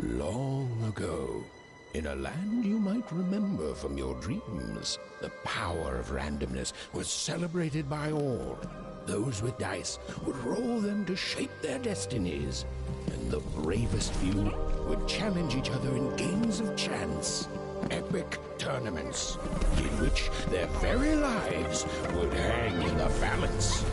Long ago, in a land you might remember from your dreams, the power of randomness was celebrated by all. Those with dice would roll them to shape their destinies, and the bravest few would challenge each other in games of chance. Epic tournaments, in which their very lives would hang in the balance.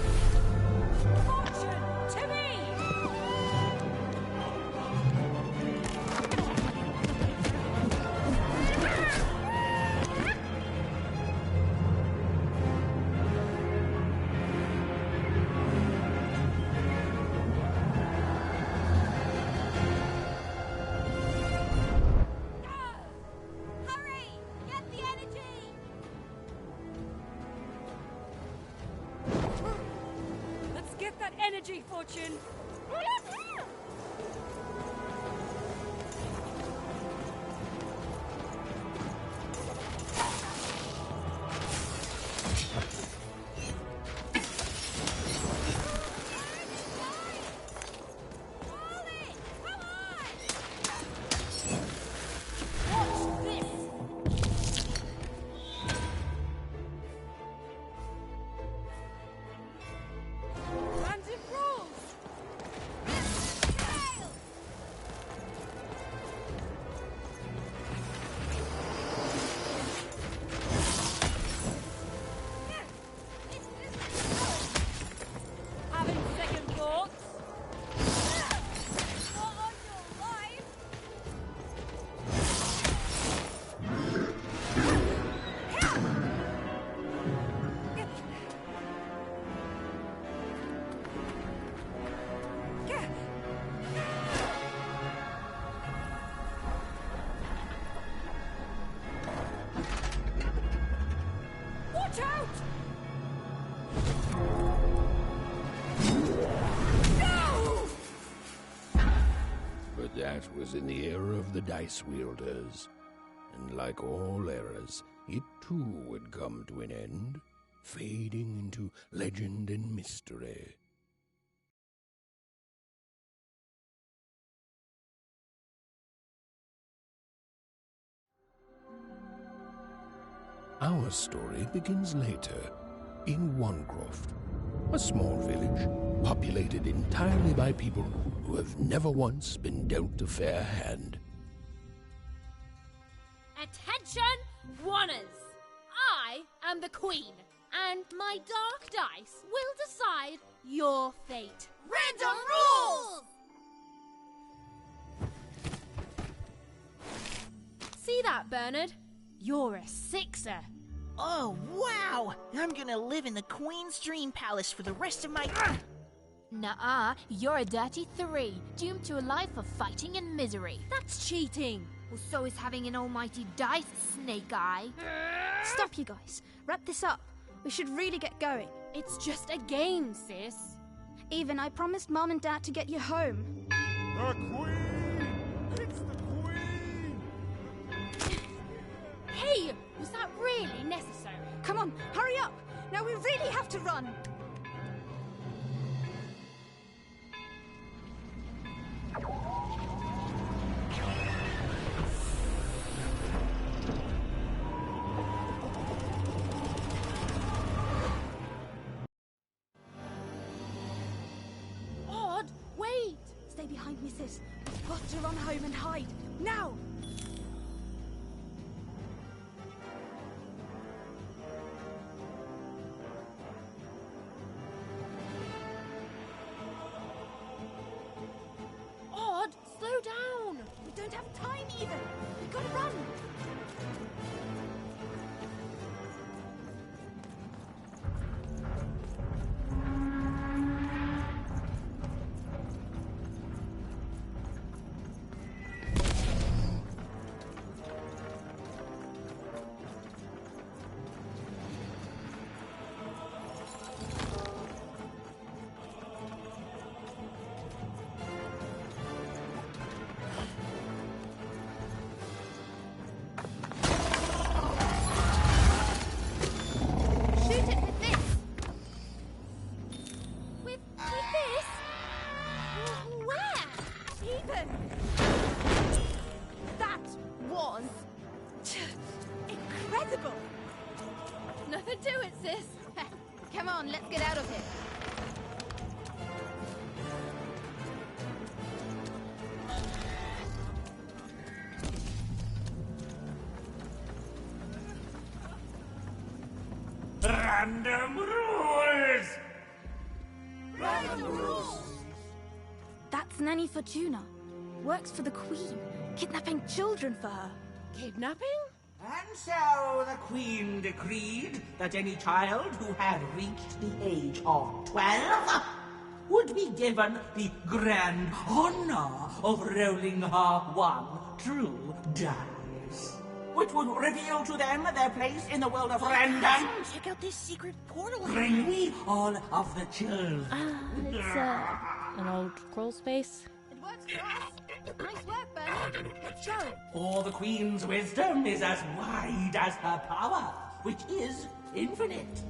Energy, Fortune! That was in the era of the dice wielders, and like all eras, it too would come to an end, fading into legend and mystery. Our story begins later, in Wanecroft, a small village populated entirely by people who have never once been dealt a fair hand. Attention, Wanners! I am the Queen, and my dark dice will decide your fate. Random rules! See that, Bernard? You're a 6er. Oh, wow! I'm gonna live in the Queen's Dream Palace for the rest of my... Nuh-uh, you're a dirty 3, doomed to a life of fighting and misery. That's cheating. Well, so is having an almighty dice, Snake Eye. Stop, you guys. Wrap this up. We should really get going. It's just a game, sis. Even I promised Mom and Dad to get you home. The Queen! It's the Queen! Hey, was that really necessary? Come on, hurry up! Now we really have to run! Odd, wait! Stay behind me, sis. We've got to run home and hide. Now! Odd, slow down! We don't have time even! We've got to run! sis. Come on, let's get out of here. Random rules! Random rules! That's Nanny Fortuna. Works for the Queen, kidnapping children for her. Kidnapping? And so the Queen decreed that any child who had reached the age of 12 would be given the grand honor of rolling her one true dice, which would reveal to them their place in the world of random. Check out this secret portal. Bring me all of the children. It's an old crawl space. It works for us. Nice work, Bernie. Let's go. For the Queen's wisdom is as wide as her power, which is infinite,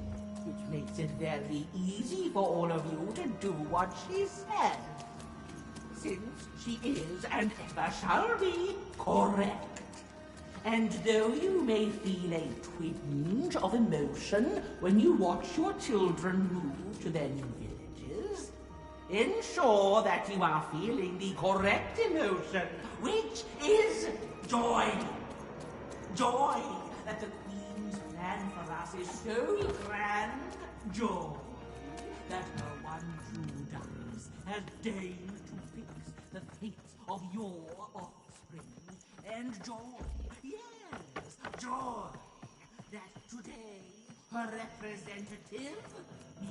which makes it very easy for all of you to do what she said, since she is and ever shall be correct. And though you may feel a twinge of emotion when you watch your children move to their new villages, ensure that you are feeling the correct emotion, which is joy. Joy that the Queen's plan for us is so grand. Joy that her one true dice has deigned to fix the fates of your offspring. And joy, yes, joy that today her representative, me,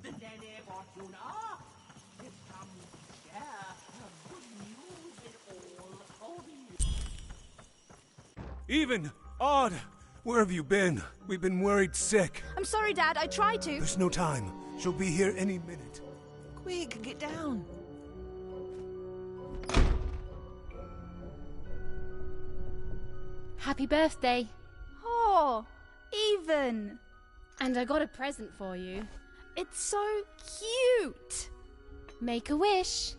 the Lady Fortuna, has come to share her good news with all of you. Even! Odd! Where have you been? We've been worried sick. I'm sorry, Dad, I tried to. There's no time. She'll be here any minute. Quick, get down. Happy birthday. Oh, Even. And I got a present for you. It's so cute. Make a wish.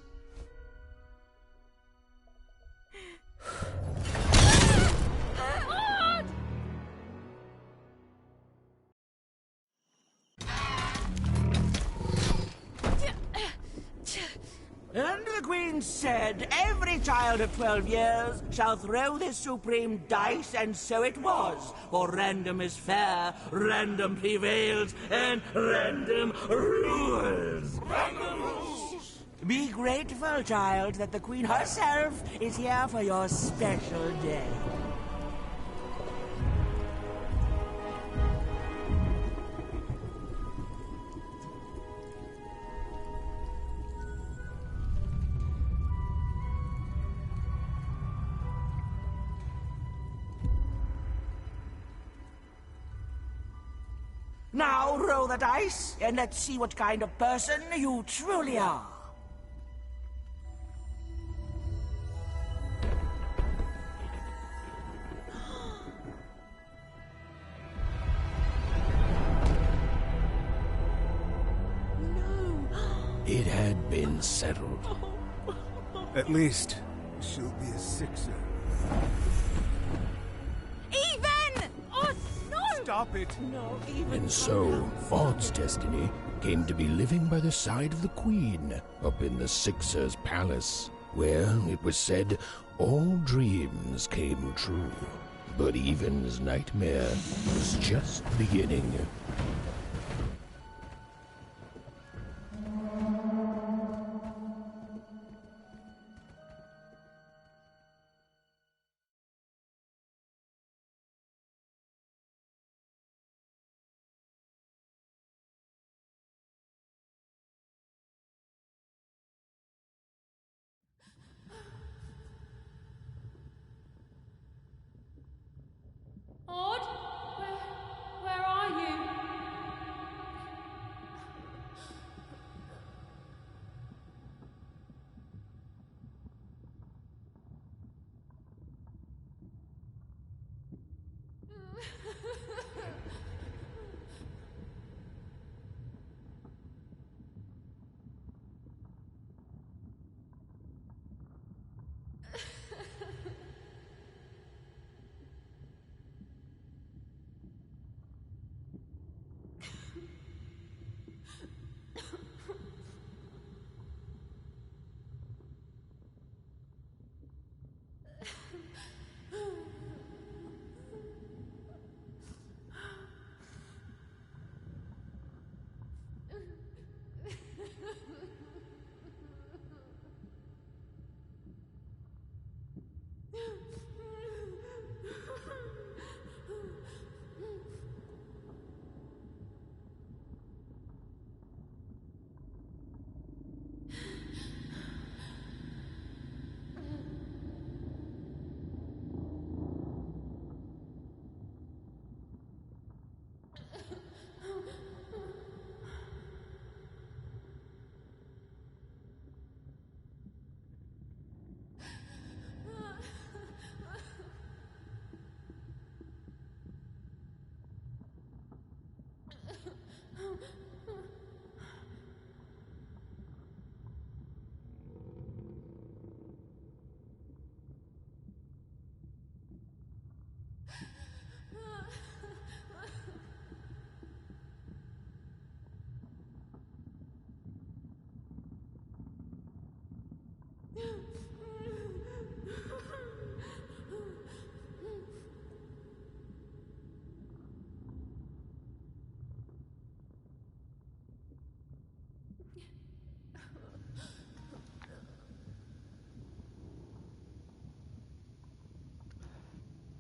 And the Queen said, every child of 12 years shall throw this supreme dice, and so it was. For random is fair, random prevails, and random rules. Random rules! Be grateful, child, that the Queen herself is here for your special day. Now roll the dice, and let's see what kind of person you truly are. It had been settled. At least, she'll be a sixer. Even! Oh, no! Stop it! No, Even. And so, Odd's destiny came to be living by the side of the Queen up in the Sixer's palace, where, it was said, all dreams came true. But Even's nightmare was just beginning. Odd? Where are you?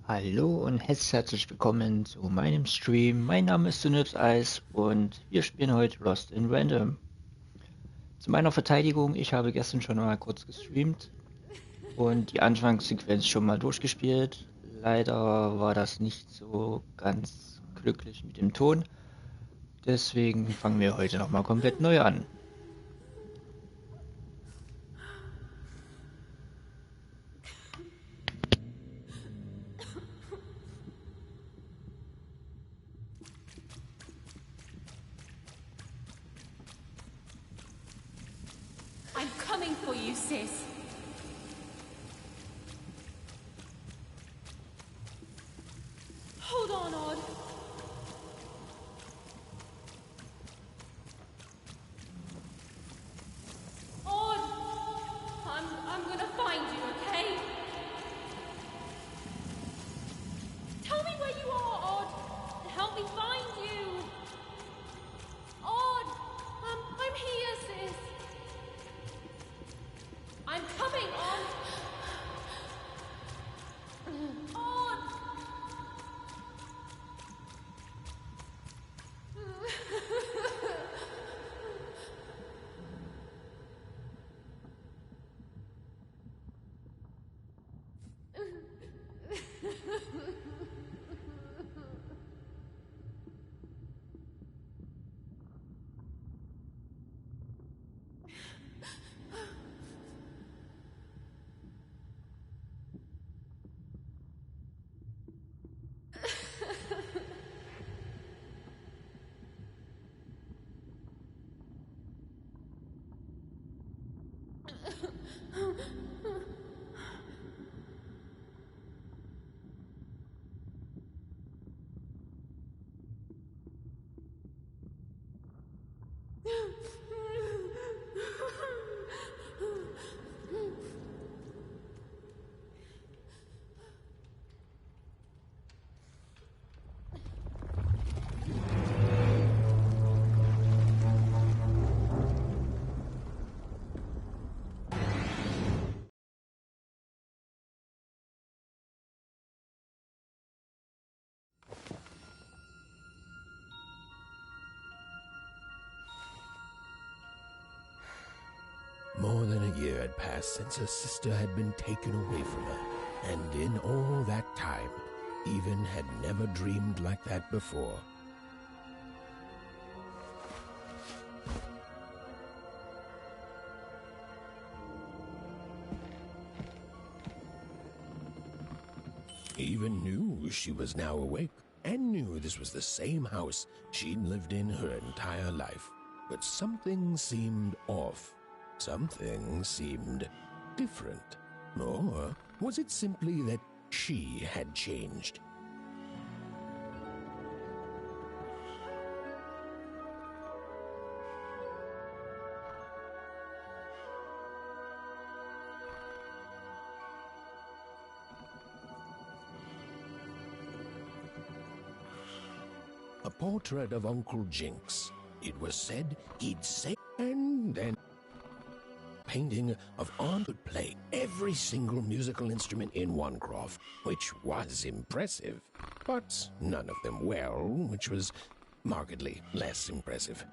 Hallo und herzlich willkommen zu meinem Stream. Mein Name ist SynapsEyes und wir spielen heute Lost in Random. Zu meiner Verteidigung, ich habe gestern schon mal kurz gestreamt und die Anfangssequenz schon mal durchgespielt. Leider war das nicht so ganz glücklich mit dem Ton, deswegen fangen wir heute nochmal komplett neu an. I'm coming for you, sis. Hold on, Odd. Odd! I'm gonna find you, okay? Tell me where you are, Odd. Help me find you. Odd! I'm here, sis. I'm coming, Odd. Odd! More than a year had passed since her sister had been taken away from her, and in all that time, Even had never dreamed like that before. Even knew she was now awake, and knew this was the same house she'd lived in her entire life. But something seemed off. Something seemed different. Or was it simply that she had changed? A portrait of Uncle Jinx. It was said he'd say, and then painting of Aunt would play every single musical instrument in Onecroft, which was impressive, but none of them well, which was markedly less impressive.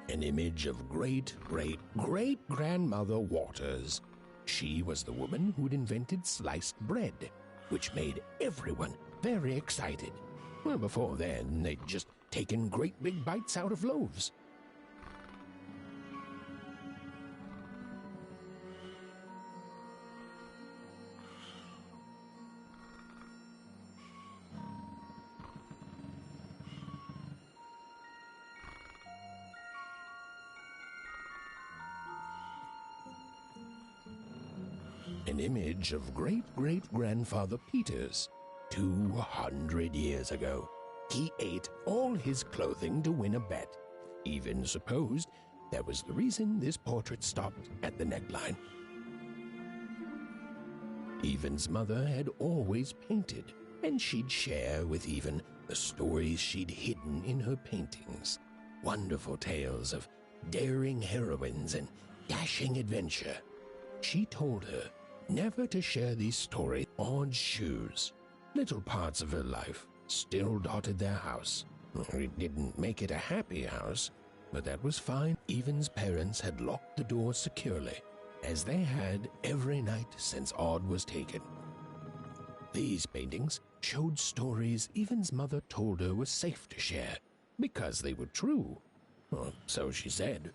An image of great-great-great-grandmother Waters. She was the woman who'd invented sliced bread, which made everyone very excited. Well, before then, they'd just taken great big bites out of loaves. An image of great-great-grandfather Peters. 200 years ago, he ate all his clothing to win a bet. Even supposed that was the reason this portrait stopped at the neckline. Even's mother had always painted, and she'd share with Even the stories she'd hidden in her paintings. Wonderful tales of daring heroines and dashing adventure. She told her never to share these stories. Odd shoes, little parts of her life, still dotted their house. It didn't make it a happy house, but that was fine. Evan's parents had locked the door securely, as they had every night since Odd was taken. These paintings showed stories Evan's mother told her were safe to share, because they were true. Or so she said.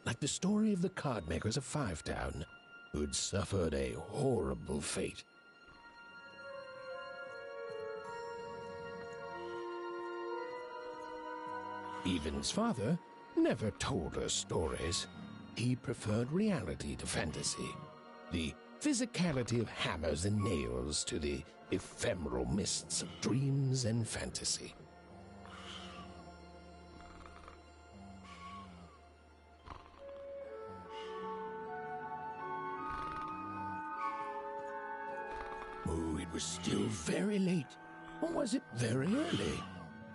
Like the story of the card makers of Five Town, who'd suffered a horrible fate. Evan's father never told her stories. He preferred reality to fantasy, the physicality of hammers and nails to the ephemeral mists of dreams and fantasy. Oh, it was still very late, or was it very early?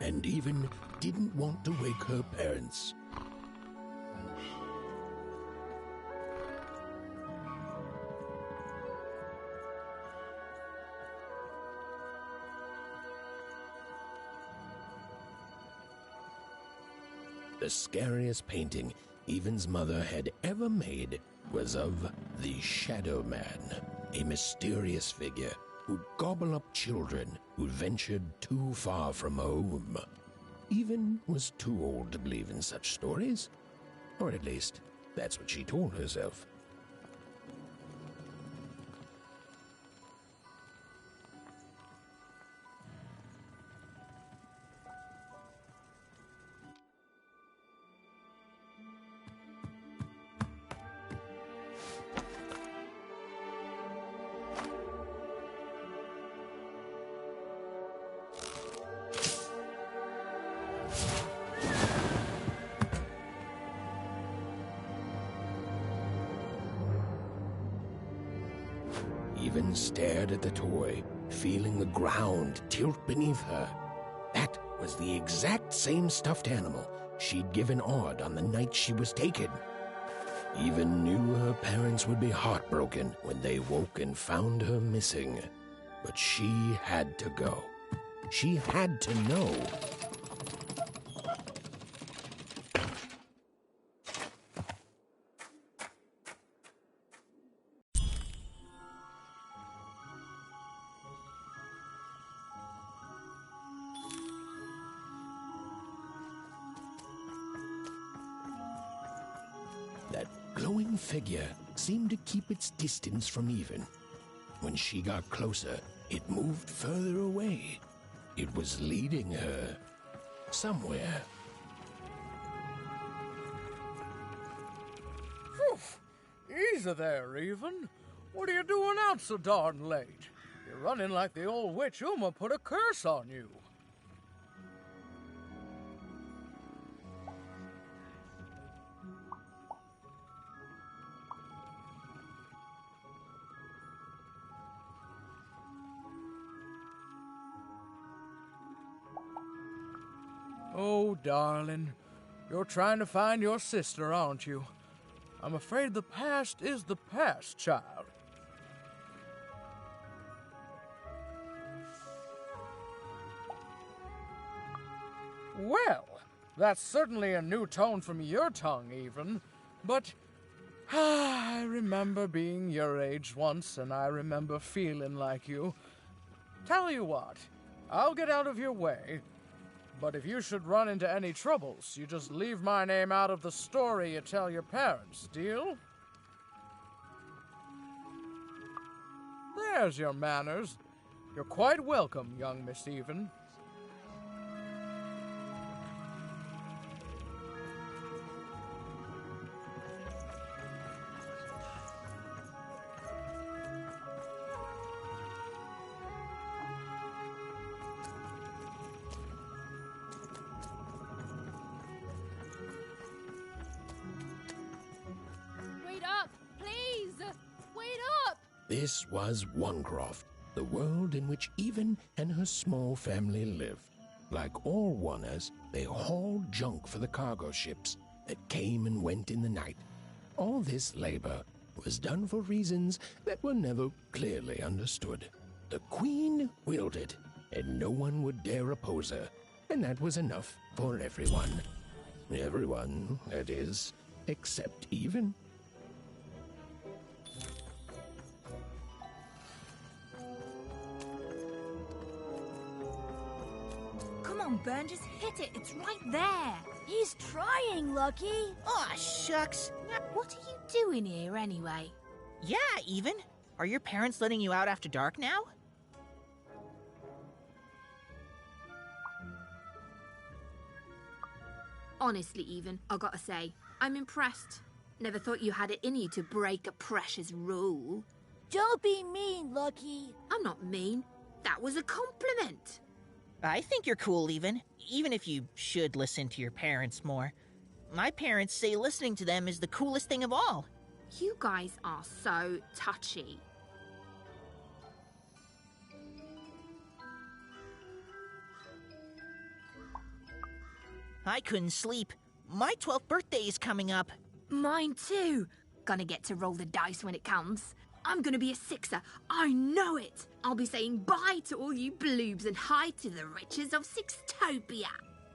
And Even didn't want to wake her parents. The scariest painting Evan's mother had ever made was of the Shadow Man, a mysterious figure who'd gobble up children who'd ventured too far from home. Even was too old to believe in such stories, or at least that's what she told herself. Even stared at the toy, feeling the ground tilt beneath her. That was the exact same stuffed animal she'd given Odd on the night she was taken. Even knew her parents would be heartbroken when they woke and found her missing. But she had to go. She had to know. That glowing figure seemed to keep its distance from Even. When she got closer, it moved further away. It was leading her somewhere. Easy there, Even. What are you doing out so darn late? You're running like the old witch Uma put a curse on you. Oh, darling, you're trying to find your sister, aren't you? I'm afraid the past is the past, child. Well, that's certainly a new tone from your tongue, Even, but I remember being your age once, and I remember feeling like you. Tell you what, I'll get out of your way. But if you should run into any troubles, you just leave my name out of the story you tell your parents, deal? There's your manners. You're quite welcome, young Miss Even. This was Onecroft, the world in which Even and her small family lived. Like all Oners, they hauled junk for the cargo ships that came and went in the night. All this labor was done for reasons that were never clearly understood. The Queen willed it, and no one would dare oppose her, and that was enough for everyone. Everyone, that is, except Even. Come on, Ben, just hit it. It's right there. He's trying, Lucky. Aw, shucks. What are you doing here anyway? Yeah, Even. Are your parents letting you out after dark now? Honestly, Even, I gotta say, I'm impressed. Never thought you had it in you to break a precious rule. Don't be mean, Lucky. I'm not mean. That was a compliment. I think you're cool, even if you should listen to your parents more. My parents say listening to them is the coolest thing of all. You guys are so touchy. I couldn't sleep. My 12th birthday is coming up. Mine too. Gonna get to roll the dice when it comes. I'm gonna be a sixer. I know it. I'll be saying bye to all you bloobs and hi to the riches of Sixtopia.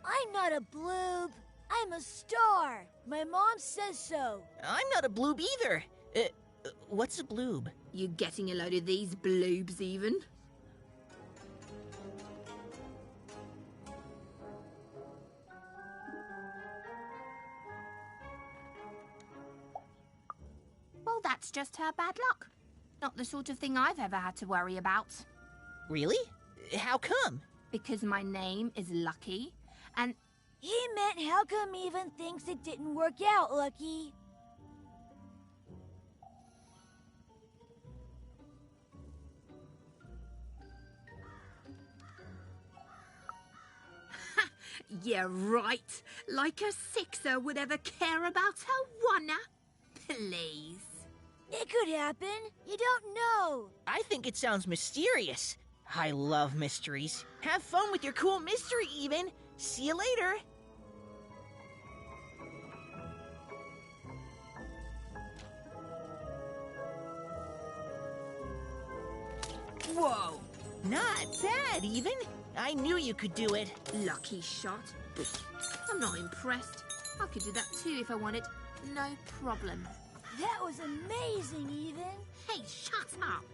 I'm not a bloob. I'm a star. My mom says so. I'm not a bloob either. What's a bloob? You getting a load of these bloobs, Even? Well, that's just her bad luck. Not the sort of thing I've ever had to worry about. Really? How come? Because my name is Lucky, and... He meant how come Even thinks it didn't work out, Lucky? Yeah, right. Like a sixer would ever care about her wanna. Please. It could happen. You don't know. I think it sounds mysterious. I love mysteries. Have fun with your cool mystery, Even. See you later. Whoa. Not bad, Even. I knew you could do it. Lucky shot. I'm not impressed. I could do that too if I wanted. No problem. That was amazing, Even. Hey, shut up.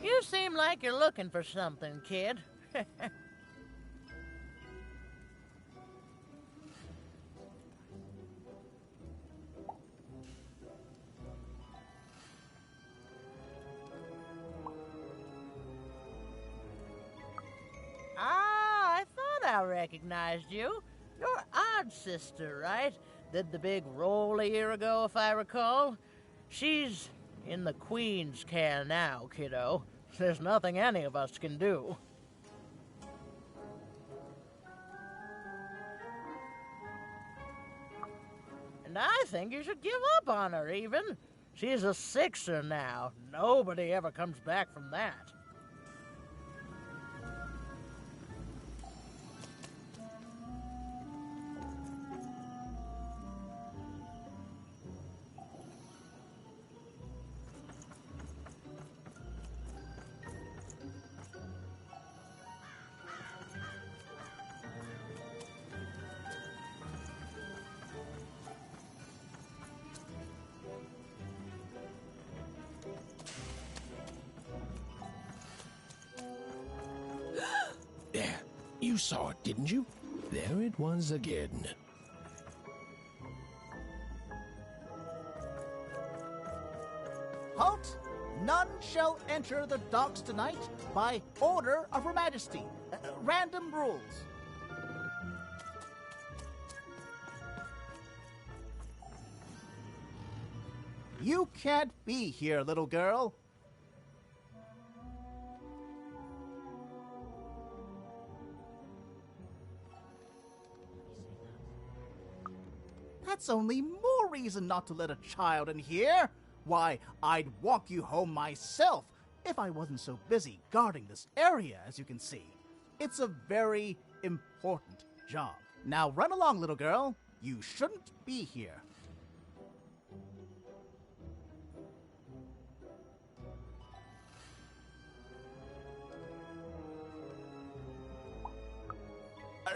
You seem like you're looking for something, kid. I thought I recognized you. You're Odd Sister, right? Did the big roll a year ago, if I recall. She's in the Queen's care now, kiddo. There's nothing any of us can do. And I think you should give up on her, Even. She's a sixer now. Nobody ever comes back from that. There, you saw it, didn't you? there it was again. Halt! None shall enter the docks tonight by order of Her Majesty. Random rules. You can't be here, little girl. That's only more reason not to let a child in here. Why, I'd walk you home myself if I wasn't so busy guarding this area, as you can see. It's a very important job. Now run along, little girl. You shouldn't be here.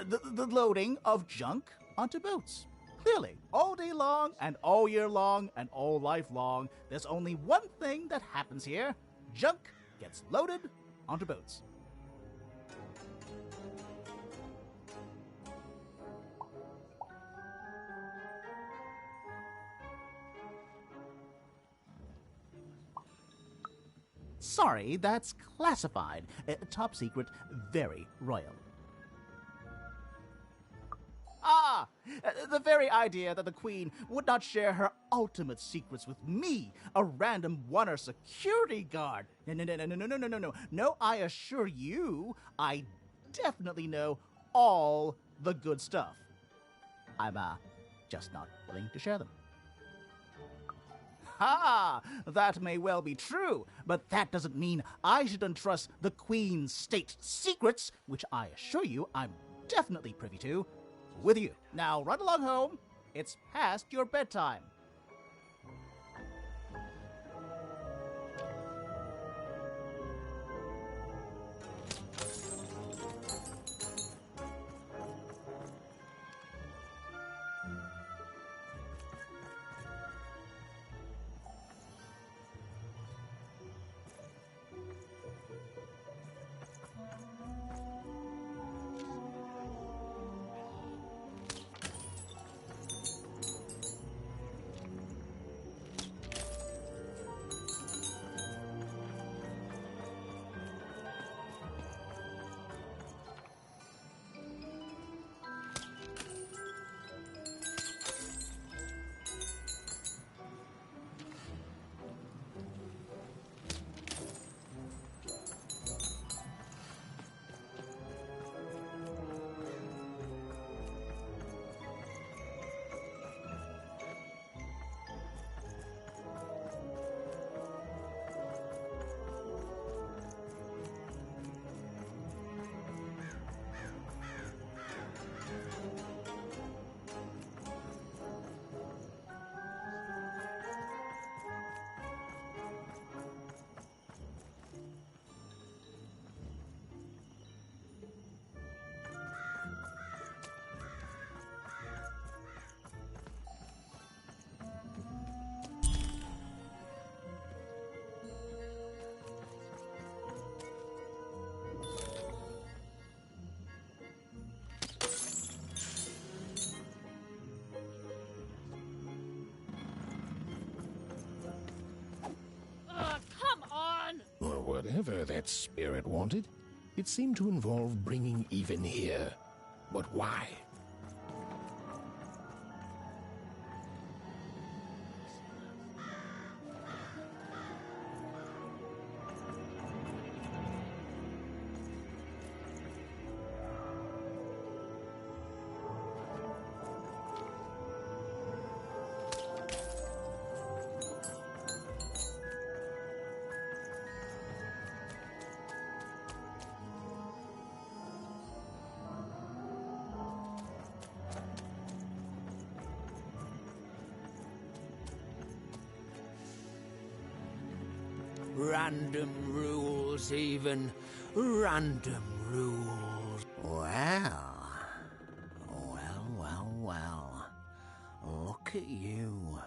The loading of junk onto boats. Clearly, all day long and all year long and all life long, there's only one thing that happens here. Junk gets loaded onto boats. Sorry, that's classified. Top secret, very royal. Ah! The very idea that the Queen would not share her ultimate secrets with me, a random one-er security guard. No. No, I assure you, I definitely know all the good stuff. I'm, just not willing to share them. Ha! That may well be true, but that doesn't mean I should entrust the Queen's state secrets, which I assure you I'm definitely privy to, with you. Now run along home. It's past your bedtime. Whatever that spirit wanted, it seemed to involve bringing even here. But why? Random rules, even. Random rules. Well. Look at you.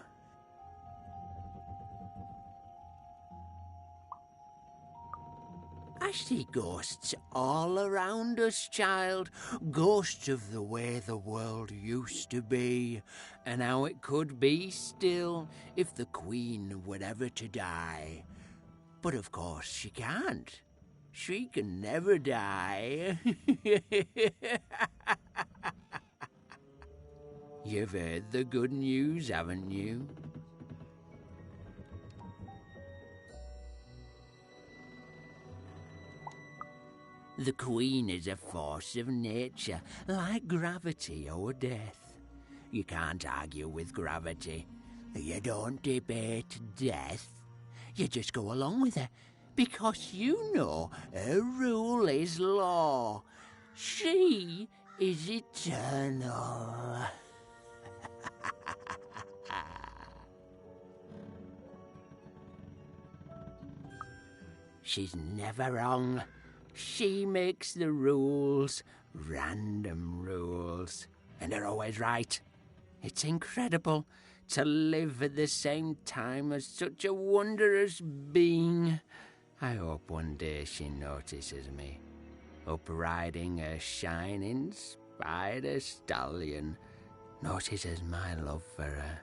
I see ghosts all around us, child. Ghosts of the way the world used to be, and how it could be still if the Queen were ever to die. But of course she can't. She can never die. You've heard the good news, haven't you? The Queen is a force of nature, like gravity or death. You can't argue with gravity. You don't debate death. You just go along with her, because you know her rule is law. She is eternal. She's never wrong. She makes the rules, random rules, and they're always right. It's incredible to live at the same time as such a wondrous being. I hope one day she notices me, up riding a shining spider stallion, notices my love for her,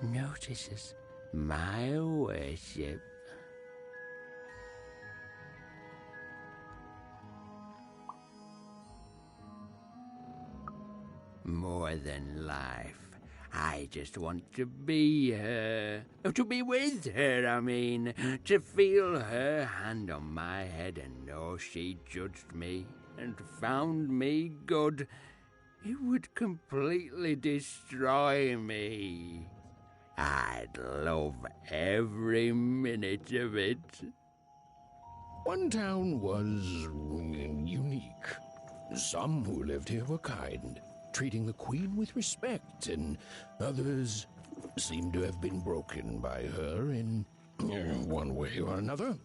notices my worship. More than life, I just want to be her. To be with her, I mean. To feel her hand on my head and know she judged me and found me good. It would completely destroy me. I'd love every minute of it. One town was unique. Some who lived here were kind, treating the Queen with respect, and others seemed to have been broken by her in one way or another.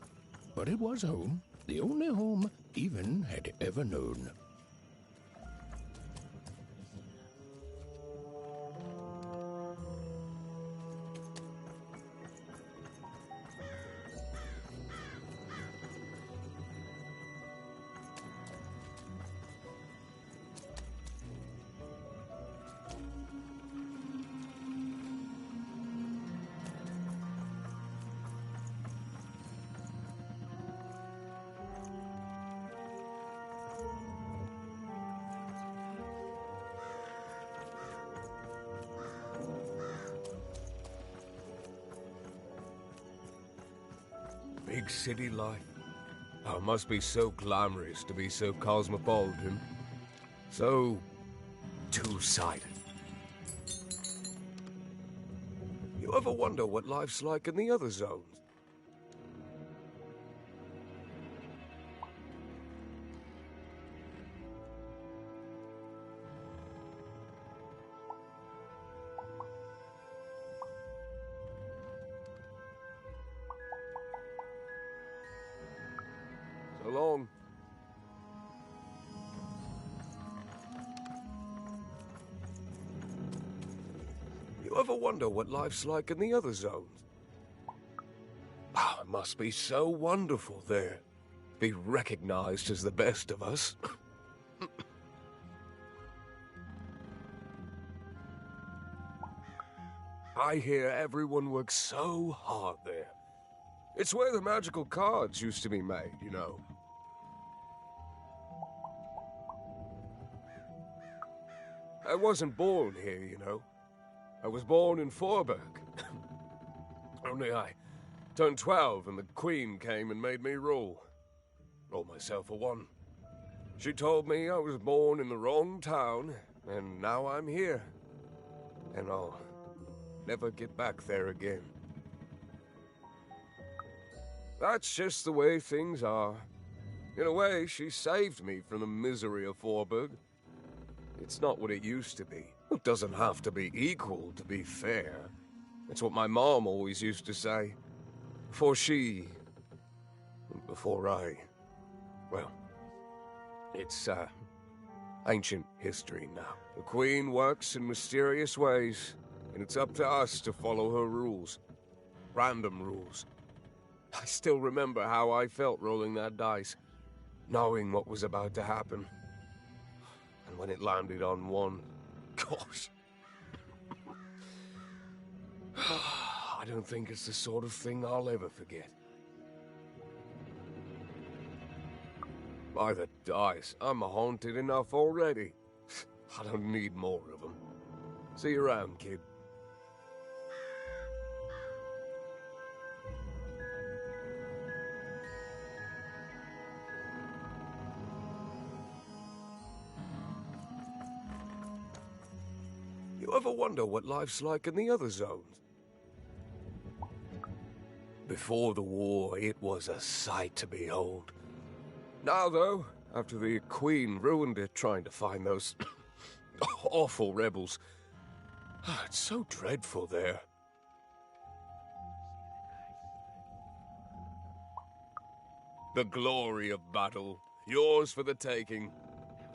But it was home, the only home Even had ever known. Big city life. Oh, it must be so glamorous to be so cosmopolitan. So two-sided. You ever wonder what life's like in the other zones? So long. You ever wonder what life's like in the other zones? Oh, it must be so wonderful there. Be recognized as the best of us. I hear everyone works so hard there. It's where the magical cards used to be made, you know. I wasn't born here, you know. I was born in Forberg. Only I turned 12 and the Queen came and made me rule. Roll myself a one. She told me I was born in the wrong town, and now I'm here. And I'll never get back there again. That's just the way things are. In a way, she saved me from the misery of Forberg. It's not what it used to be. It doesn't have to be equal to be fair. That's what my mom always used to say. Before I... Well, it's, ancient history now. The Queen works in mysterious ways, and it's up to us to follow her rules. Random rules. I still remember how I felt rolling that dice. knowing what was about to happen. And when it landed on one, gosh, I don't think it's the sort of thing I'll ever forget. By the dice, I'm haunted enough already. I don't need more of them. See you around, kid. You ever wonder what life's like in the other zones? Before the war, it was a sight to behold. Now, though, after the Queen ruined it trying to find those awful rebels, it's so dreadful there. The glory of battle, yours for the taking.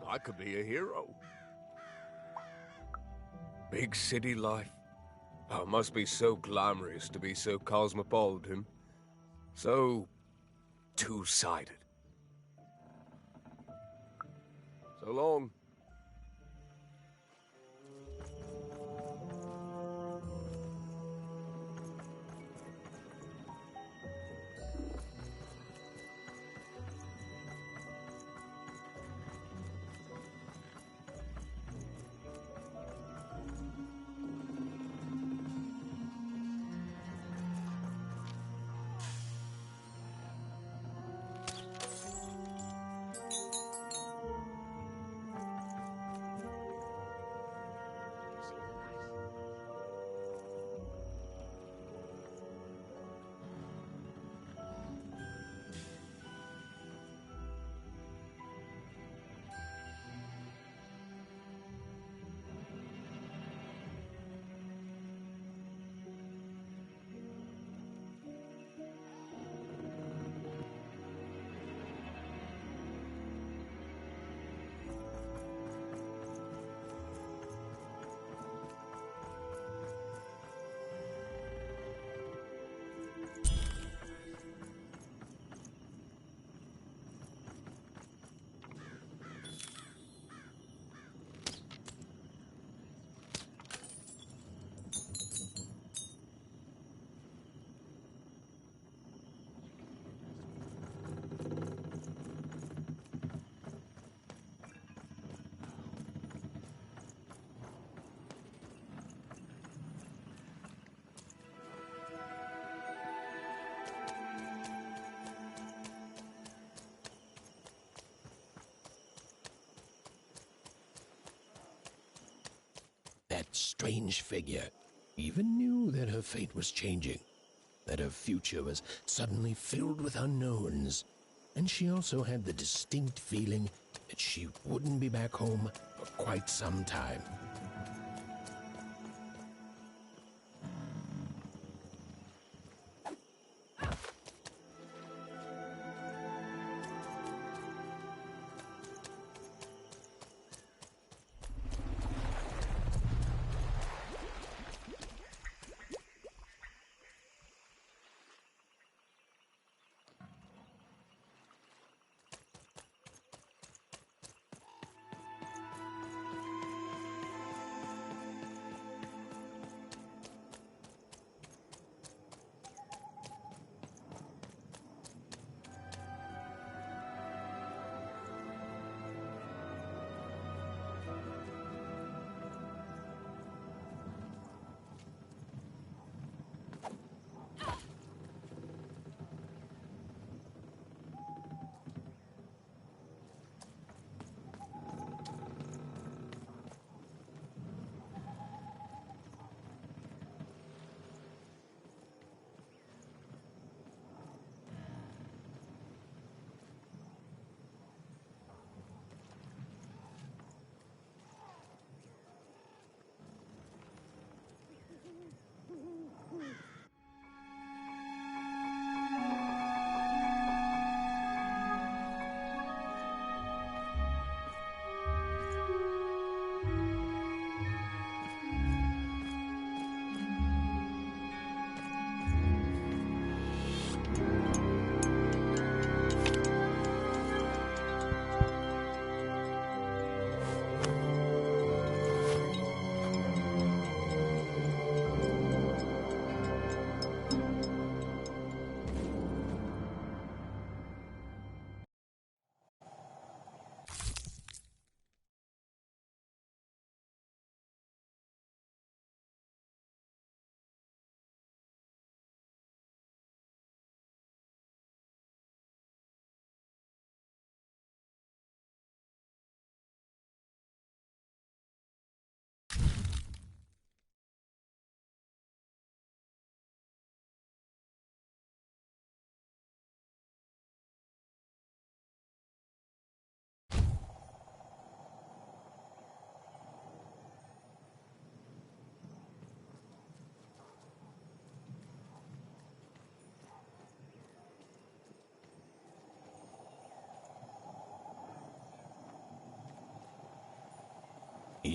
I could be a hero. Big city life. Oh, it must be so glamorous to be so cosmopolitan. So two-sided. So long. That strange figure even knew that her fate was changing, that her future was suddenly filled with unknowns, and she also had the distinct feeling that she wouldn't be back home for quite some time.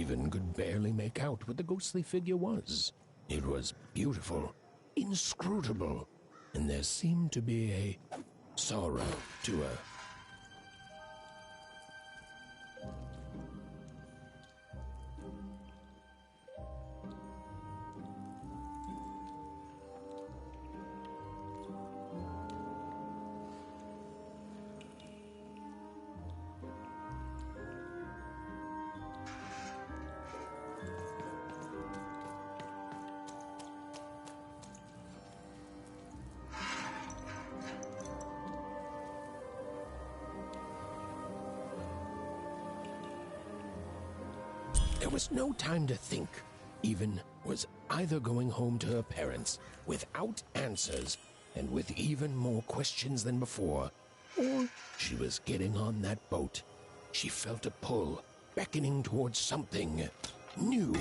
Even could barely make out what the ghostly figure was. It was beautiful, inscrutable, and there seemed to be a sorrow to her. There was no time to think. Even was either going home to her parents without answers and with even more questions than before, or she was getting on that boat. She felt a pull, beckoning towards something new.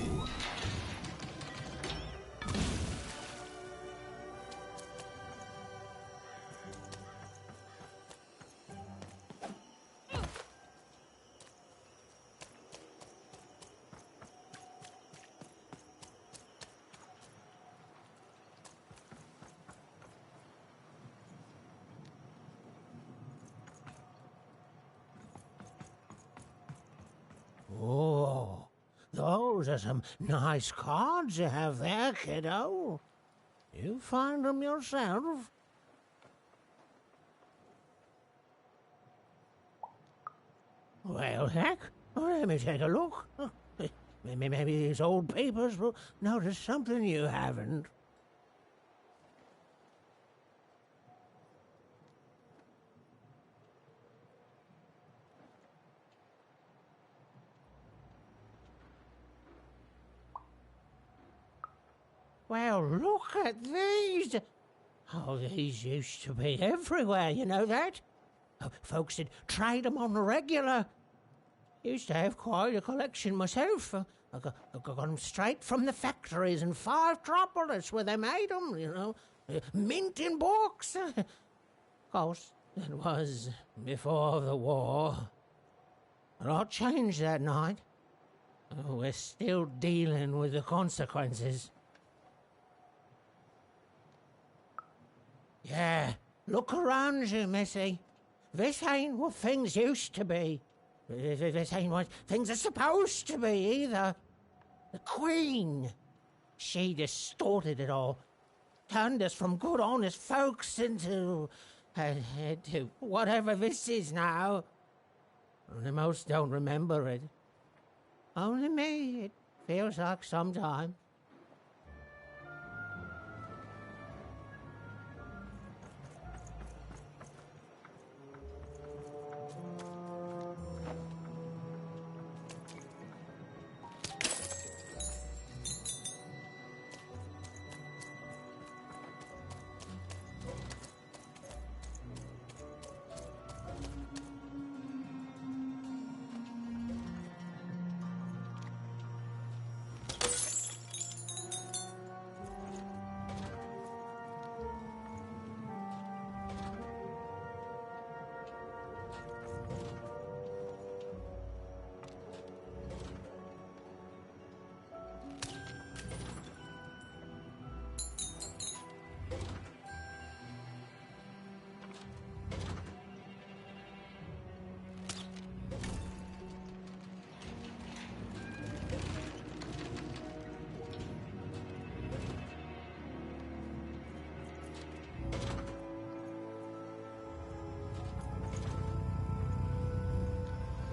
Oh, those are some nice cards you have there, kiddo. You find them yourself? Well, heck, let me take a look. Maybe these old papers will notice something you haven't. Well, look at these. Oh, these used to be everywhere, you know that? Folks would trade them on the regular. Used to have quite a collection myself. I got them straight from the factories in 5 Tropolis where they made them, you know. Mint in books. Of course, that was before the war. A lot changed that night. We're still dealing with the consequences. Yeah, look around you, Missy. This ain't what things used to be. This ain't what things are supposed to be, either. The Queen, she distorted it all. Turned us from good, honest folks into whatever this is now. The most don't remember it. Only me, it feels like sometimes.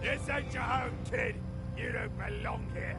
This ain't your home, kid. You don't belong here.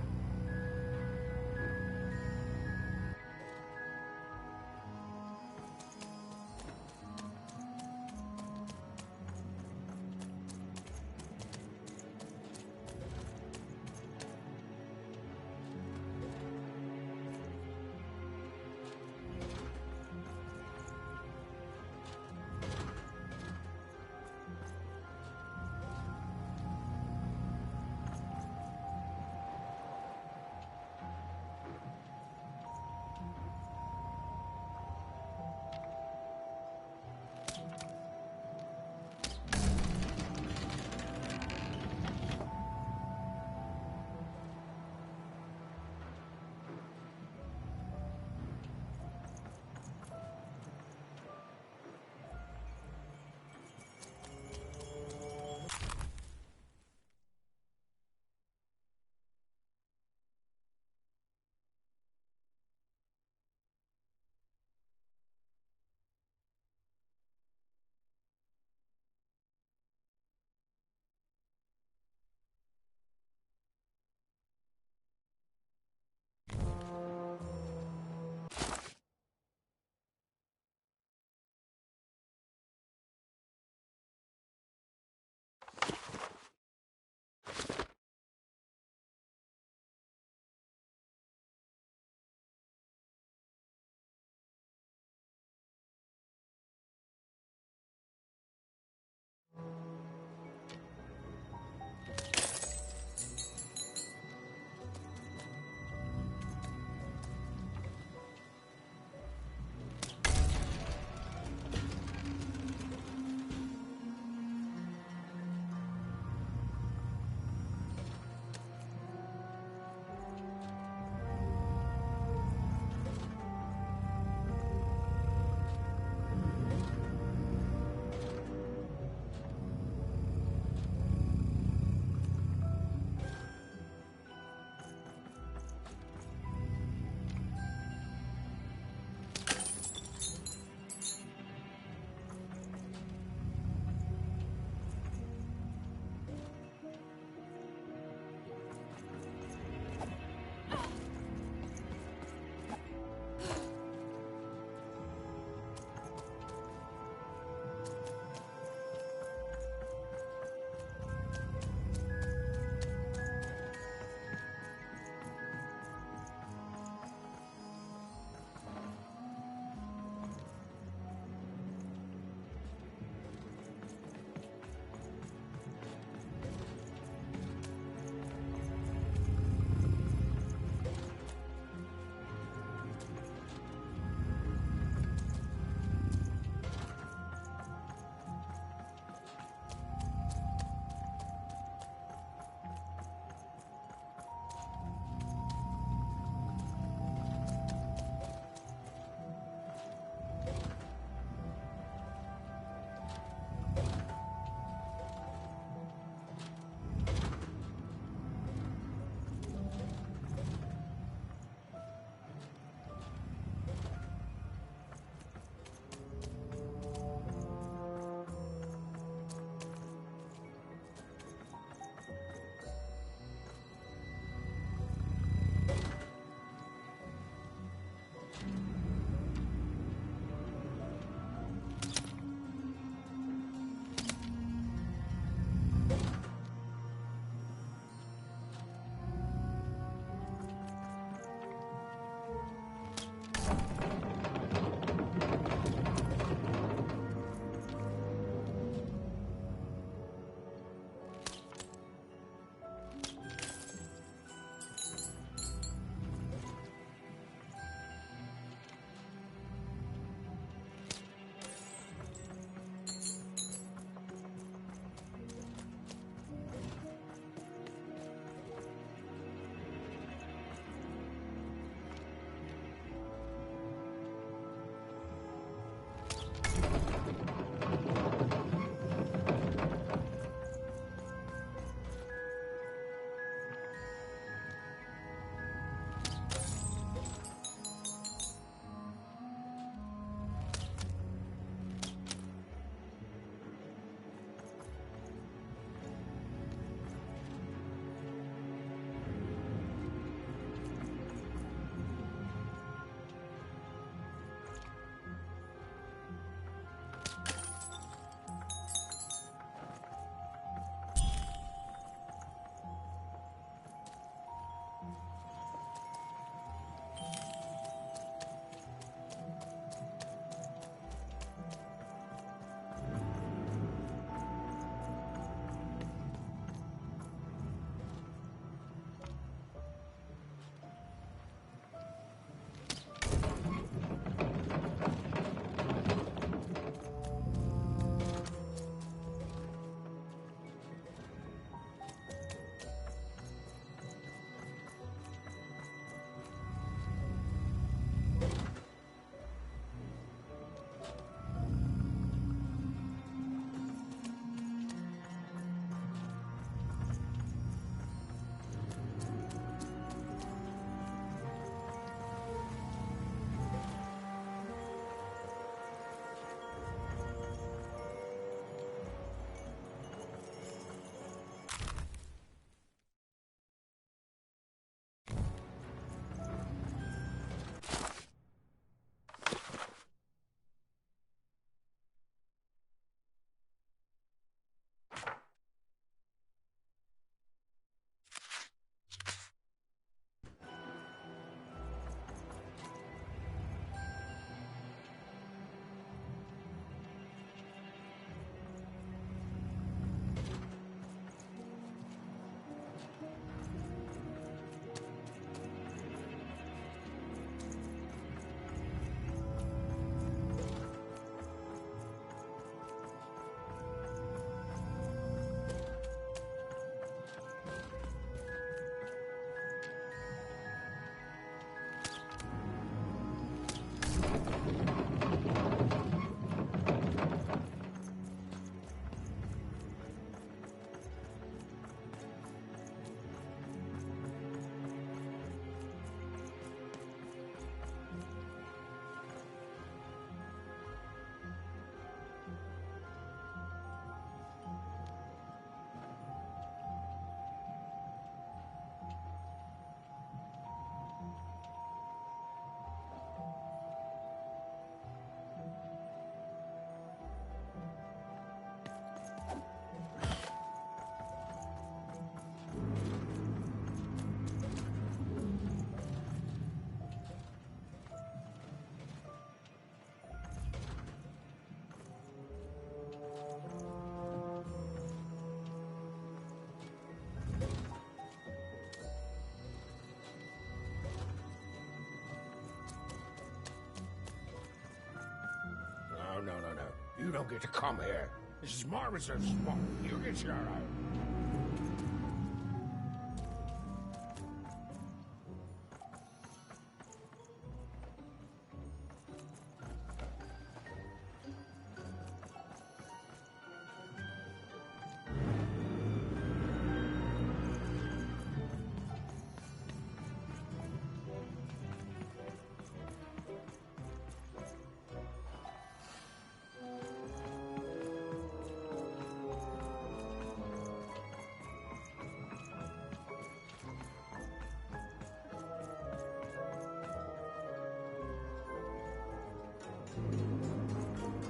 don't get to come here. This is my reserve spot. You get your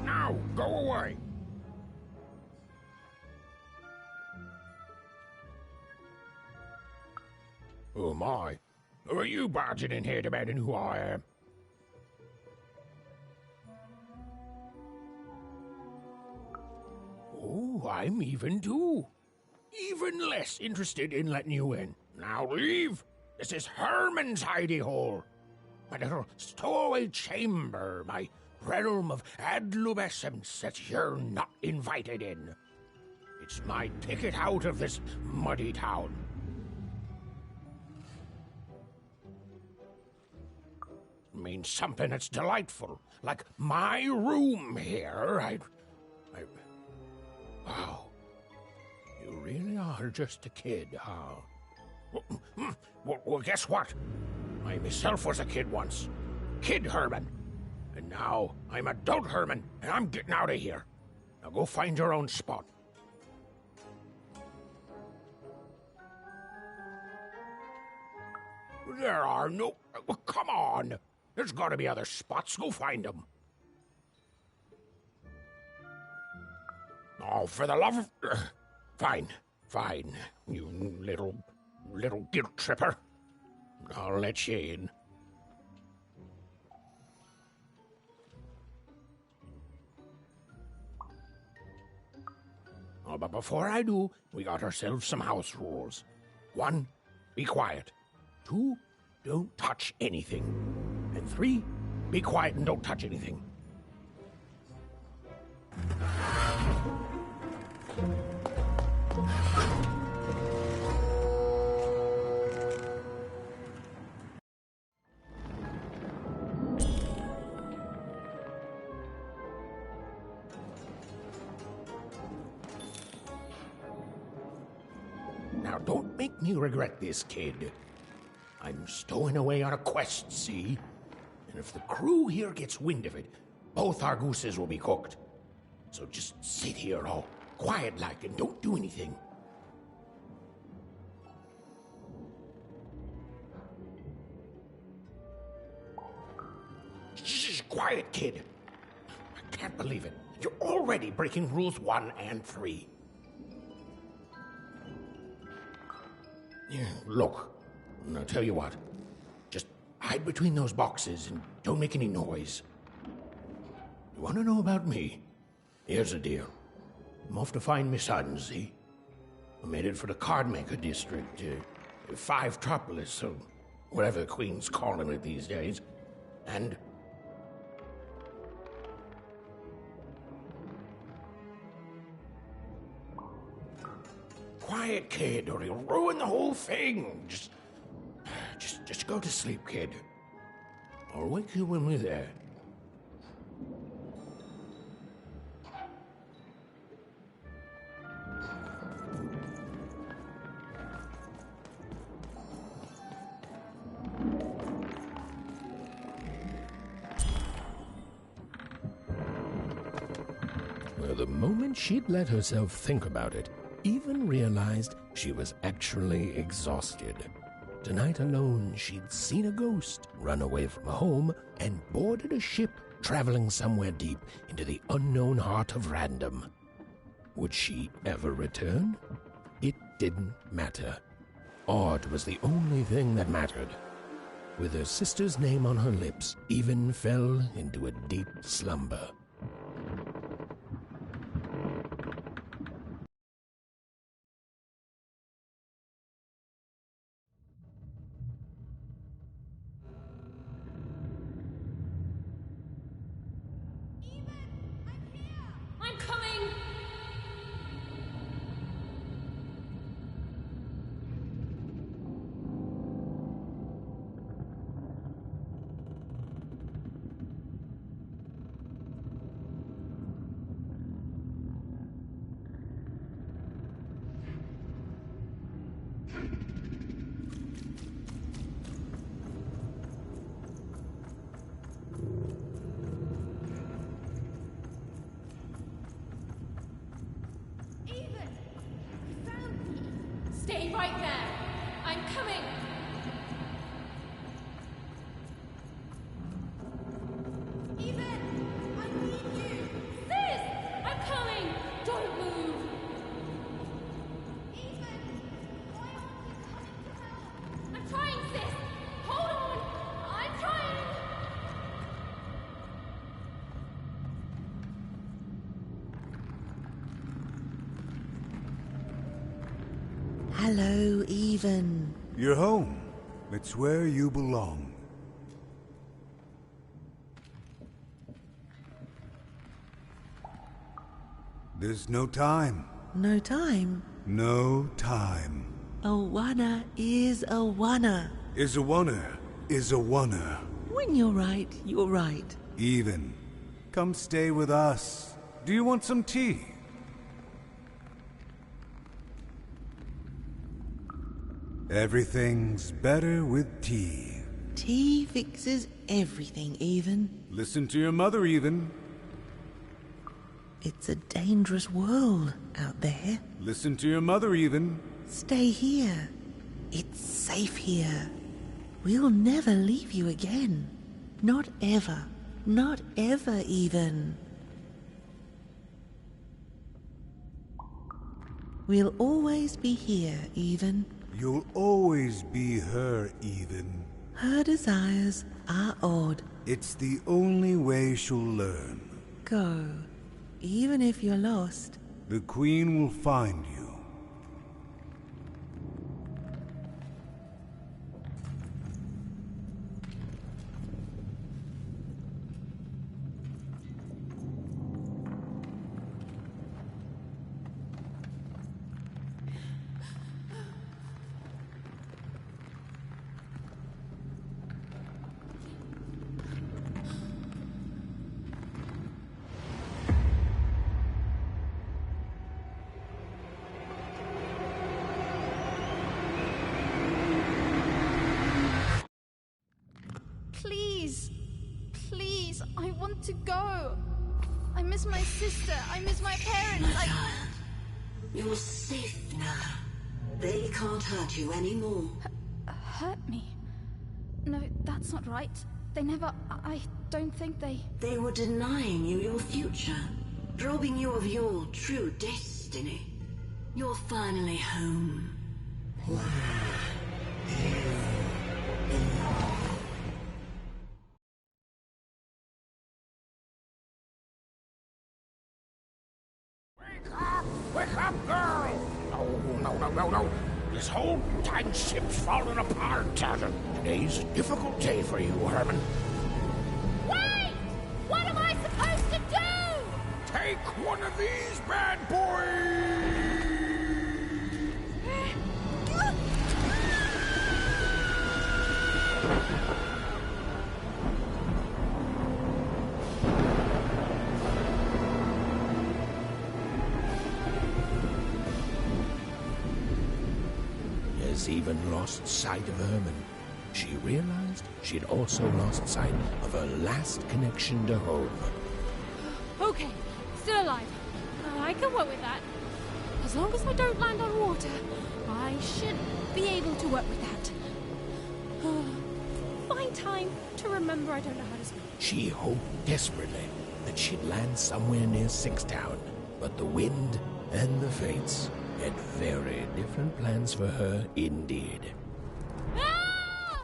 Now, go away! Who am I? Who are you barging in here demanding who I am? Oh, I'm even too. Even less interested in letting you in. Now leave! This is Herman's hidey hole. My little stowaway chamber, my realm of adolescence that you're not invited in. It's my ticket out of this muddy town. Means something that's delightful, like my room here. Wow. You really are just a kid, huh? Well, guess what? I myself was a kid once. Kid Herman. And now I'm adult Herman, and I'm getting out of here. Now go find your own spot. There are no... Well, come on. There's got to be other spots. Go find them. Oh, for the love of... Fine, fine, you little guilt tripper. I'll let you in. Oh, but before I do, we got ourselves some house rules. 1, be quiet. 2, don't touch anything. And 3, be quiet and don't touch anything. Now, don't make me regret this, kid. I'm stowing away on a quest, see? And if the crew here gets wind of it, both our gooses will be cooked. So just sit here all quiet-like and don't do anything. Shh, quiet, kid. I can't believe it. You're already breaking rules 1 and 3. Yeah, look, I'll tell you what. Just hide between those boxes and don't make any noise. You want to know about me? Here's the deal. I'm off to find my son, see? I'm headed for the Cardmaker District, 5-tropolis, or whatever the Queen's calling it these days. And... Quiet, kid, or you'll ruin the whole thing. Just go to sleep, kid. I'll wake you when we're there. Well, the moment she'd let herself think about it, even realized she was actually exhausted. Tonight alone, she'd seen a ghost, run away from home, and boarded a ship traveling somewhere deep into the unknown heart of random. Would she ever return? It didn't matter. Odd was the only thing that mattered. With her sister's name on her lips, Even fell into a deep slumber. right there. I'm coming. Even, I need you. Sis, I'm coming. Don't move. Even, why aren't you coming to help? I'm trying, sis. Hold on. I'm trying. Hello, Even. You're home. It's where you belong. There's no time. No time? No time. A wanna is a wanna. Is a wanna. Is a wanna. When you're right, you're right. Even. Come stay with us. Do you want some tea? Everything's better with tea. Tea fixes everything, Even. Listen to your mother, Even. It's a dangerous world out there. Listen to your mother, Even. Stay here. It's safe here. We'll never leave you again. Not ever. Not ever, Even. We'll always be here, Even. You'll always be her, Even. Her desires are odd. It's the only way she'll learn. Go. Even if you're lost. The Queen will find you. Please. Please, I want to go. I miss my sister. I miss my parents. You're safe now. They can't hurt you anymore. Hurt me? No, that's not right. They never... I don't think they... They were denying you your future, robbing you of your true destiny. You're finally home. Where you belong. Wake up, girl! No. This whole time ship's falling apart. Today's a difficult day for you, Herman. Wait! What am I supposed to do? Take one of these bad boys! Has even lost sight of Herman. She realized she'd also lost sight of her last connection to home. Okay, still alive. I can work with that. As long as I don't land on water, I should be able to work with that. Find time to remember I don't know how to swim. She hoped desperately that she'd land somewhere near Sixtown, but the wind and the fates had very different plans for her indeed. Ah!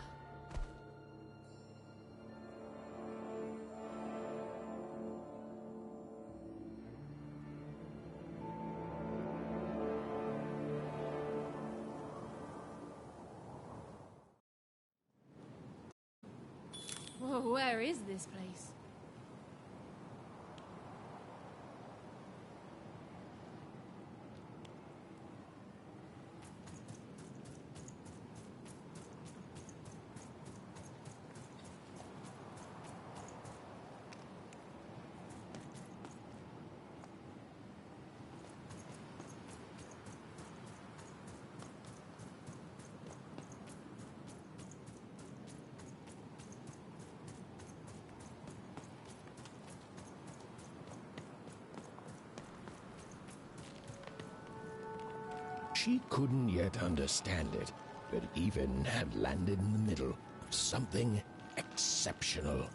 Whoa, where is this place? She couldn't yet understand it, but Even had landed in the middle of something exceptional.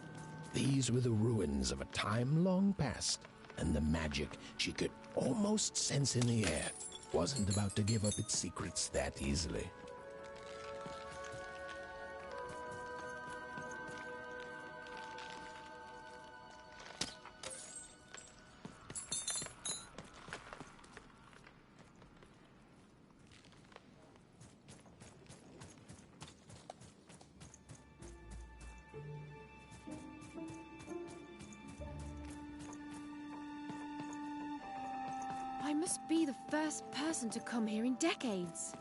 These were the ruins of a time long past, and the magic she could almost sense in the air wasn't about to give up its secrets that easily. I must be the first person to come here in decades.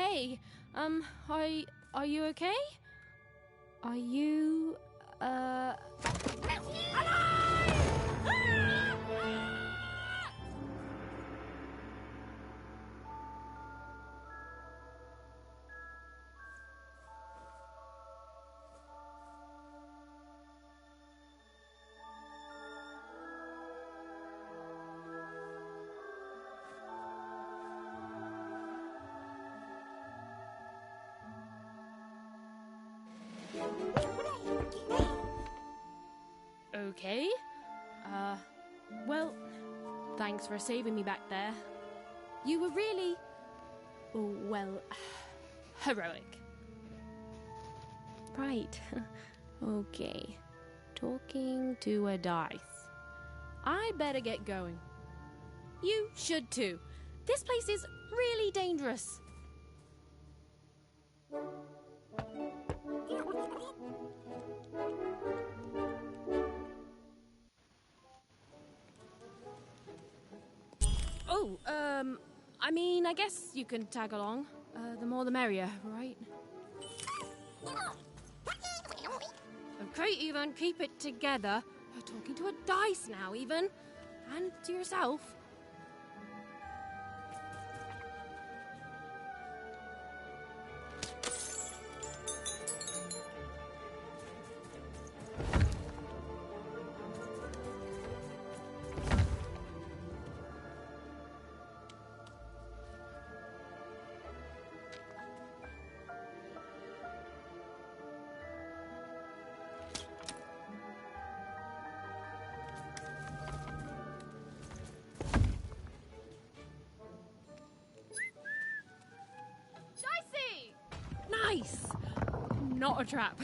Hey, are you okay? Are you, okay? Well, thanks for saving me back there. You were really, well, heroic. Right. Okay. Talking to a dice. I better get going. You should too. This place is Really dangerous. Oh, I mean, I guess you can tag along. The more the merrier, right? Okay, Even, keep it together. You're talking to a dice now, Even. And to yourself. Nice! Not a trap.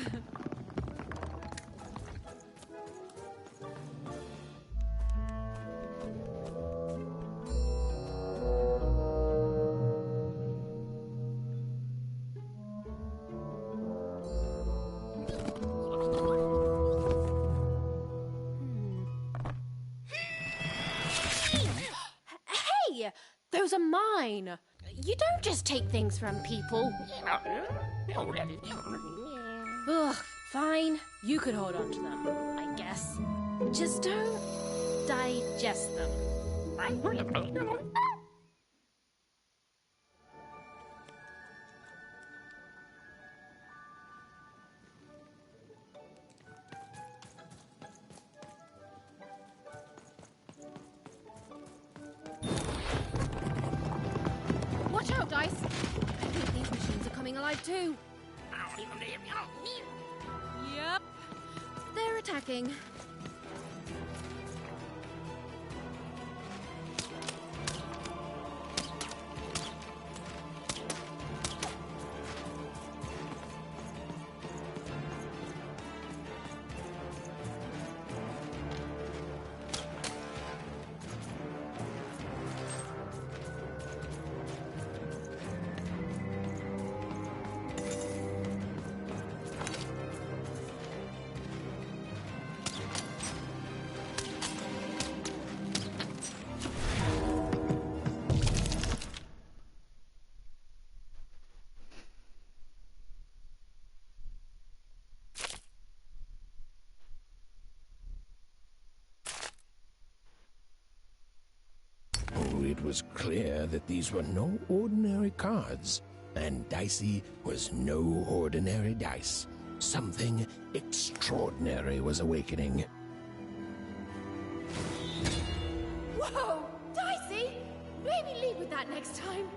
Hey! Those are mine! You don't just take things from people. Ugh, fine. You could hold on to them, I guess. Just don't digest them. Watch out, Dice! I think these machines are coming alive too. Yep. They're attacking. It was clear that these were no ordinary cards, and Dicey was no ordinary dice. Something extraordinary was awakening. Whoa! Dicey! Maybe lead with that next time.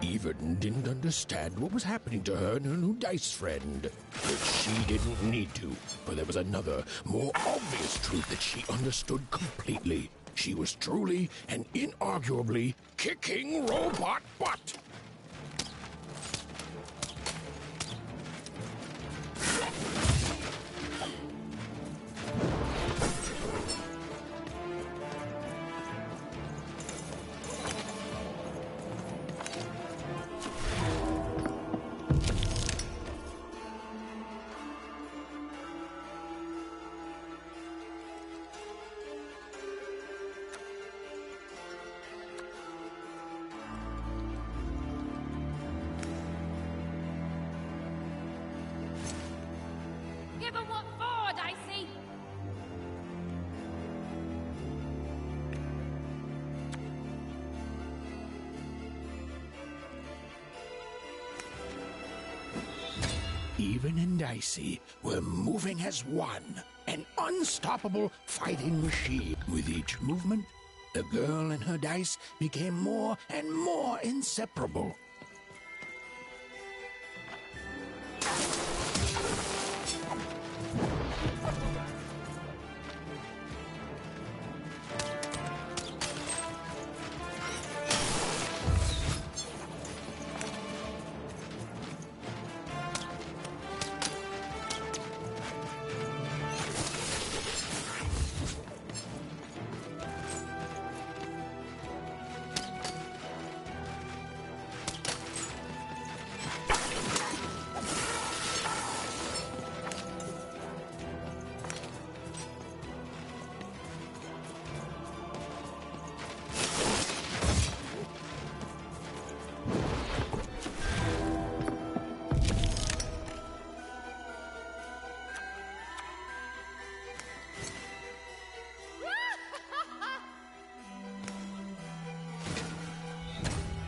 Even didn't understand what was happening to her and her new dice friend. But she didn't need to, for there was another, more obvious truth that she understood completely. She was truly and inarguably kicking robot butt. Give 'em what for, Dicey! Even and Dicey were moving as one, an unstoppable fighting machine. With each movement, the girl and her dice became more and more inseparable.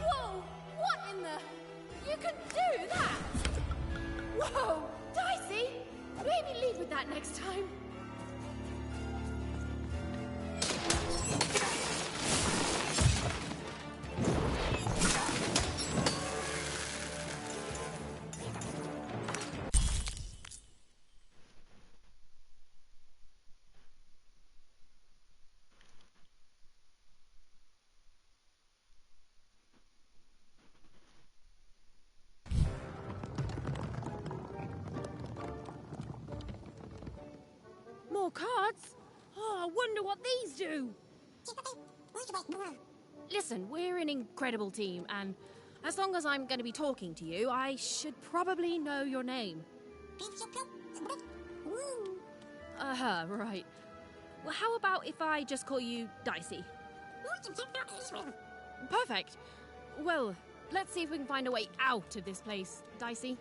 Whoa! What in the... You can do that! Whoa! Dicey! Maybe leave with that next time. More cards? Oh, I wonder what these do. Listen, we're an incredible team, and as long as I'm going to be talking to you, I should probably know your name. Right. Well, how about if I just call you Dicey? Perfect. Well, let's see if we can find a way out of this place, Dicey.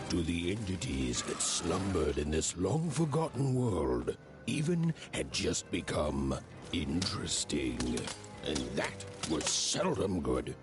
To the entities that slumbered in this long-forgotten world, even had just become interesting. And that was seldom good.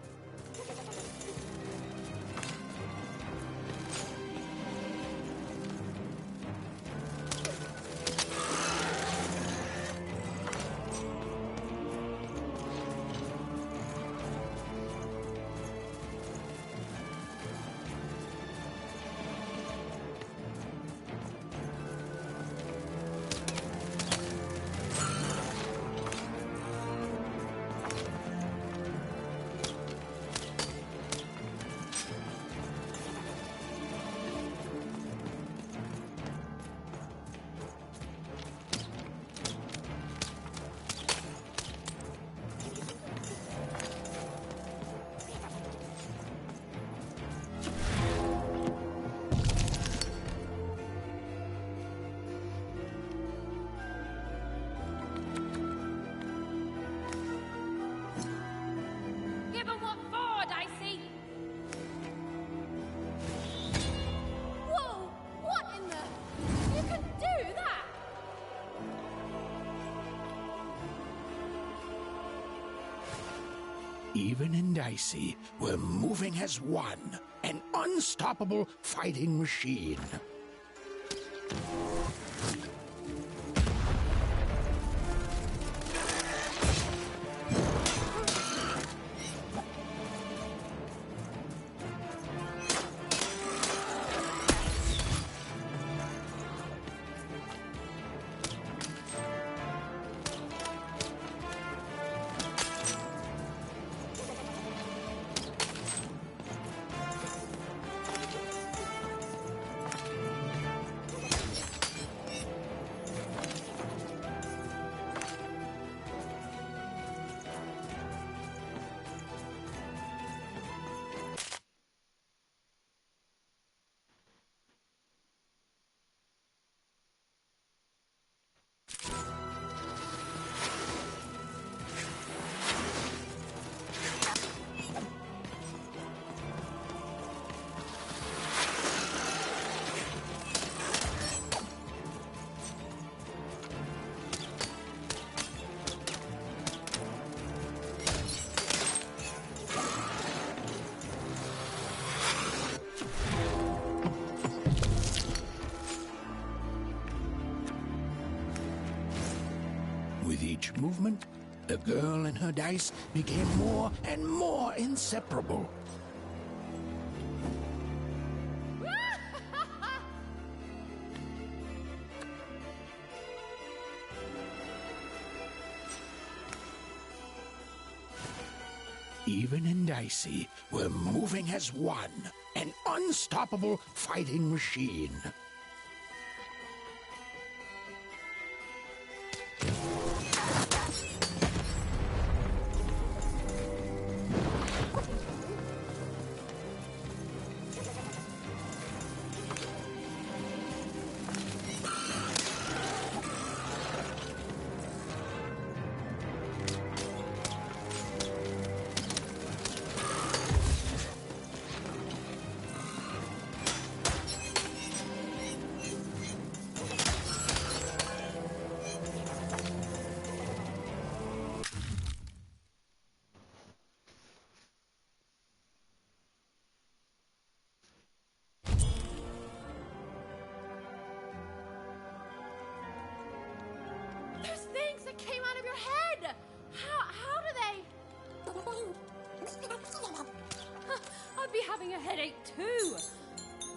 Even and Dicey were moving as one, an unstoppable fighting machine. each movement, the girl and her dice became more and more inseparable. Even and Dicey were moving as one, an unstoppable fighting machine. Those things that came out of your head! How do they... I'd be having a headache too.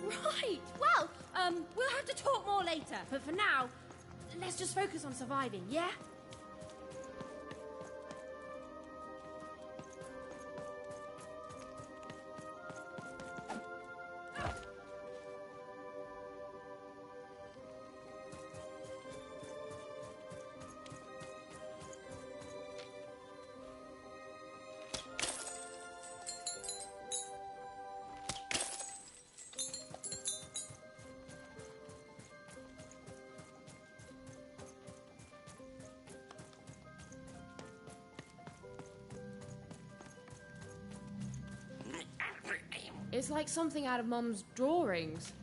Right, well, we'll have to talk more later. But for now, let's just focus on surviving, yeah? It's like something out of Mum's drawings.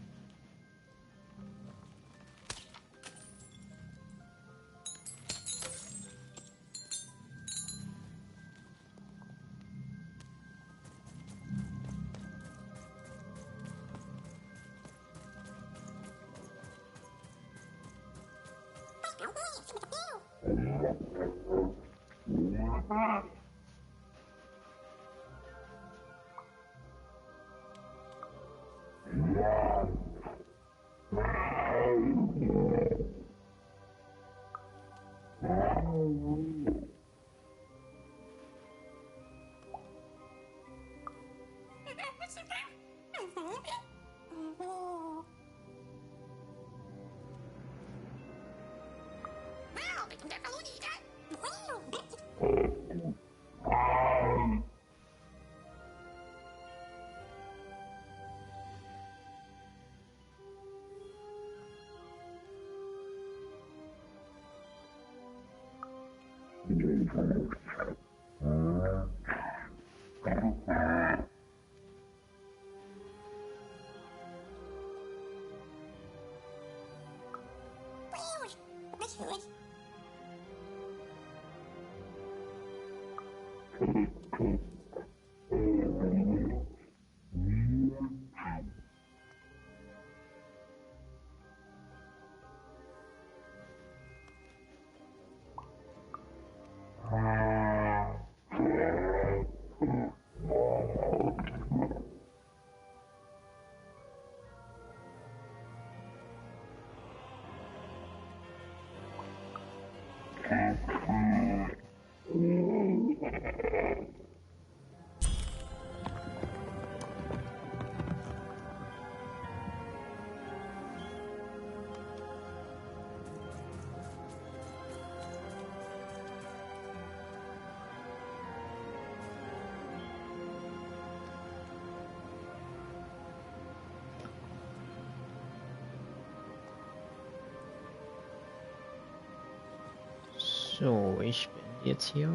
So, ich bin jetzt hier.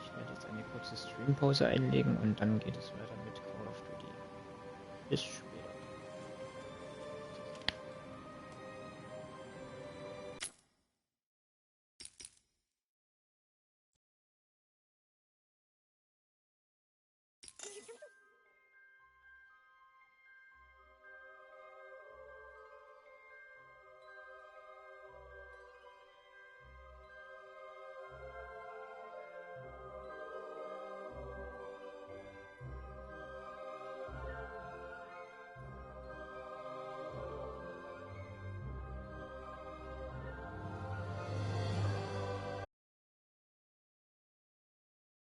Ich werde jetzt eine kurze Streampause einlegen und dann geht es weiter mit Call of Duty. Bis